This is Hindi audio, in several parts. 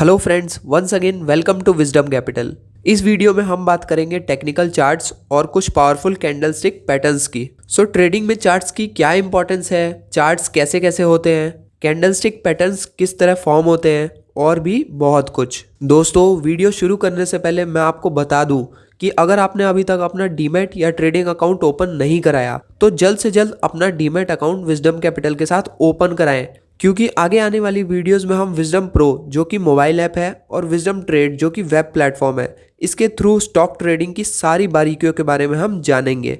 Hello friends, once again welcome to Wisdom Capital. इस वीडियो में हम बात करेंगे टेक्निकल चार्ट्स और कुछ पावरफुल कैंडलस्टिक पैटर्न्स की। ट्रेडिंग में चार्ट्स की क्या इंपॉर्टेंस है, चार्ट्स कैसे कैसे होते हैं, कैंडलस्टिक पैटर्न्स किस तरह फॉर्म होते हैं और भी बहुत कुछ। दोस्तों, वीडियो शुरू करने से पहले मैं आपको बता दूं कि अगर आपने अभी तक अपना डीमैट या ट्रेडिंग अकाउंट ओपन नहीं कराया तो जल्द से जल्द अपना डीमैट अकाउंट विजडम कैपिटल के साथ ओपन कराएं, क्योंकि आगे आने वाली वीडियोस में हम विजडम प्रो जो कि मोबाइल ऐप है और विजडम ट्रेड जो कि वेब प्लेटफॉर्म है, इसके थ्रू स्टॉक ट्रेडिंग की सारी बारीकियों के बारे में हम जानेंगे।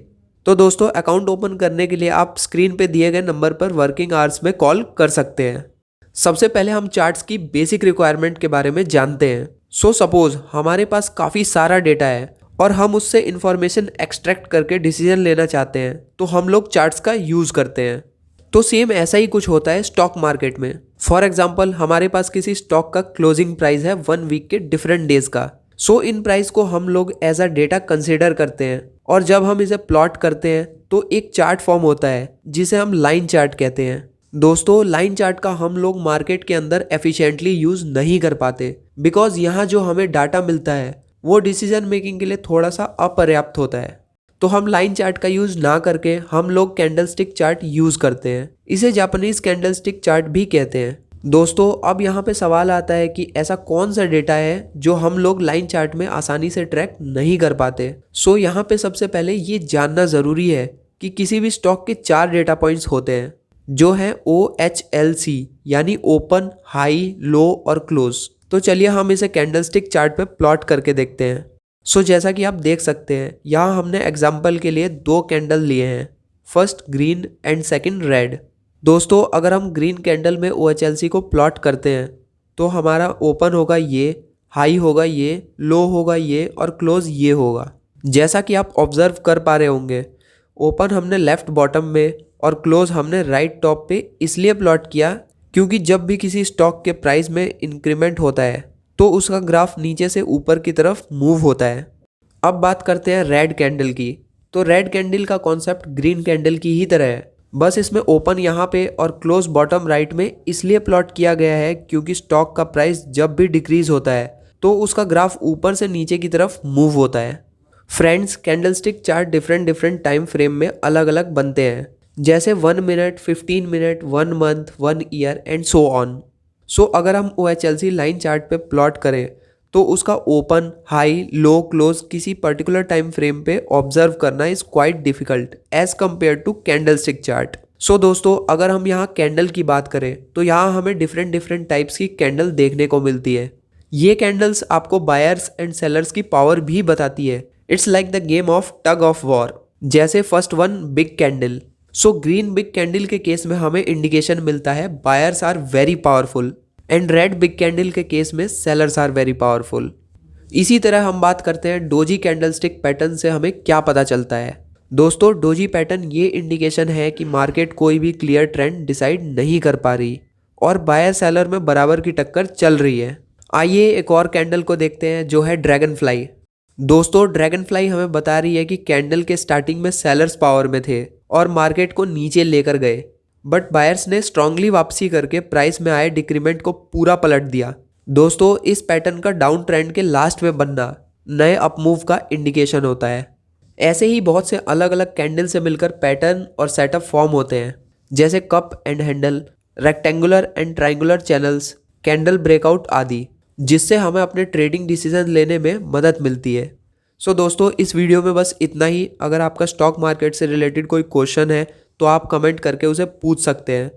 तो दोस्तों, अकाउंट ओपन करने के लिए आप स्क्रीन पे दिए गए नंबर पर वर्किंग आवर्स में कॉल कर सकते हैं। सबसे पहले हम चार्ट्स की बेसिक रिक्वायरमेंट के बारे में जानते हैं। सपोज हमारे पास काफ़ी सारा डेटा है और हम उससे इंफॉर्मेशन एक्सट्रैक्ट करके डिसीजन लेना चाहते हैं, तो हम लोग चार्ट्स का यूज़ करते हैं। तो सेम ऐसा ही कुछ होता है स्टॉक मार्केट में। फॉर एग्जाम्पल, हमारे पास किसी स्टॉक का क्लोजिंग प्राइस है 1 वीक के डिफरेंट डेज का। इन प्राइस को हम लोग एज अ डेटा कंसिडर करते हैं और जब हम इसे प्लॉट करते हैं तो एक चार्ट फॉर्म होता है जिसे हम लाइन चार्ट कहते हैं। दोस्तों, लाइन चार्ट का हम लोग मार्केट के अंदर एफिशिएंटली यूज नहीं कर पाते, बिकॉज यहाँ जो हमें डाटा मिलता है वो डिसीजन मेकिंग के लिए थोड़ा सा अपर्याप्त होता है। तो हम लाइन चार्ट का यूज ना करके हम लोग कैंडलस्टिक चार्ट यूज करते हैं। इसे जापानीज कैंडलस्टिक चार्ट भी कहते हैं। दोस्तों, अब यहाँ पे सवाल आता है कि ऐसा कौन सा डेटा है जो हम लोग लाइन चार्ट में आसानी से ट्रैक नहीं कर पाते। यहाँ पे सबसे पहले ये जानना जरूरी है कि किसी भी स्टॉक के 4 डेटा पॉइंट्स होते हैं, जो है OHLC, यानी ओपन, हाई, लो और क्लोज। तो चलिए हम इसे कैंडलस्टिक चार्ट पे प्लॉट करके देखते हैं। जैसा कि आप देख सकते हैं, यहाँ हमने एग्जाम्पल के लिए 2 कैंडल लिए हैं, first green and second red. दोस्तों, अगर हम ग्रीन कैंडल में OHLC को प्लॉट करते हैं तो हमारा ओपन होगा ये, हाई होगा ये, लो होगा ये और क्लोज ये होगा। जैसा कि आप ऑब्जर्व कर पा रहे होंगे, ओपन हमने लेफ्ट बॉटम में और क्लोज हमने राइट टॉप पे इसलिए प्लॉट किया क्योंकि जब भी किसी स्टॉक के प्राइस में इंक्रीमेंट होता है तो उसका ग्राफ नीचे से ऊपर की तरफ मूव होता है। अब बात करते हैं रेड कैंडल की। रेड कैंडल का कॉन्सेप्ट ग्रीन कैंडल की ही तरह है, बस इसमें ओपन यहाँ पे और क्लोज बॉटम राइट में इसलिए प्लॉट किया गया है क्योंकि स्टॉक का प्राइस जब भी डिक्रीज होता है तो उसका ग्राफ ऊपर से नीचे की तरफ मूव होता है। Friends, candlestick chart different time frame में अलग अलग बनते हैं, जैसे 1 minute, 15 minute, 1 month, 1 year and so on. अगर हम OHLC लाइन चार्ट पे प्लॉट करें तो उसका ओपन, हाई, लो, क्लोज किसी पर्टिकुलर टाइम फ्रेम पे ऑब्जर्व करना is quite difficult as compare to candlestick chart. दोस्तों, अगर हम यहाँ कैंडल की बात करें तो यहाँ हमें डिफरेंट टाइप्स की कैंडल देखने को मिलती है। ये कैंडल्स आपको बायर्स एंड सेलर्स की पावर भी बताती है। It's like the game of tug of war. जैसे first one, big candle. Green big candle के केस में हमें इंडिकेशन मिलता है buyers are very powerful and red big candle के केस में सेलर्स आर वेरी पावरफुल। इसी तरह हम बात करते हैं डोजी कैंडलस्टिक पैटर्न से हमें क्या पता चलता है। दोस्तों, डोजी पैटर्न ये इंडिकेशन है कि मार्केट कोई भी क्लियर ट्रेंड डिसाइड नहीं कर पा रही और बायर सेलर में बराबर की टक्कर चल रही है। आइए एक और कैंडल को देखते हैं जो है ड्रैगन फ्लाई। दोस्तों, ड्रैगन फ्लाई हमें बता रही है कि कैंडल के स्टार्टिंग में सेलर्स पावर में थे और मार्केट को नीचे लेकर गए, बट बायर्स ने स्ट्रांगली वापसी करके प्राइस में आए डिक्रीमेंट को पूरा पलट दिया। दोस्तों, इस पैटर्न का डाउन ट्रेंड के लास्ट में बनना नए अपमूव का इंडिकेशन होता है। ऐसे ही बहुत से अलग अलग कैंडल से मिलकर पैटर्न और सेटअप फॉर्म होते हैं, जैसे cup and handle, rectangular and triangular channels, candle breakout आदि, जिससे हमें अपने ट्रेडिंग डिसीजन लेने में मदद मिलती है। दोस्तों, इस वीडियो में बस इतना ही। अगर आपका स्टॉक मार्केट से रिलेटेड कोई क्वेश्चन है तो आप कमेंट करके उसे पूछ सकते हैं।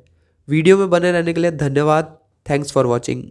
वीडियो में बने रहने के लिए धन्यवाद। Thanks for watching.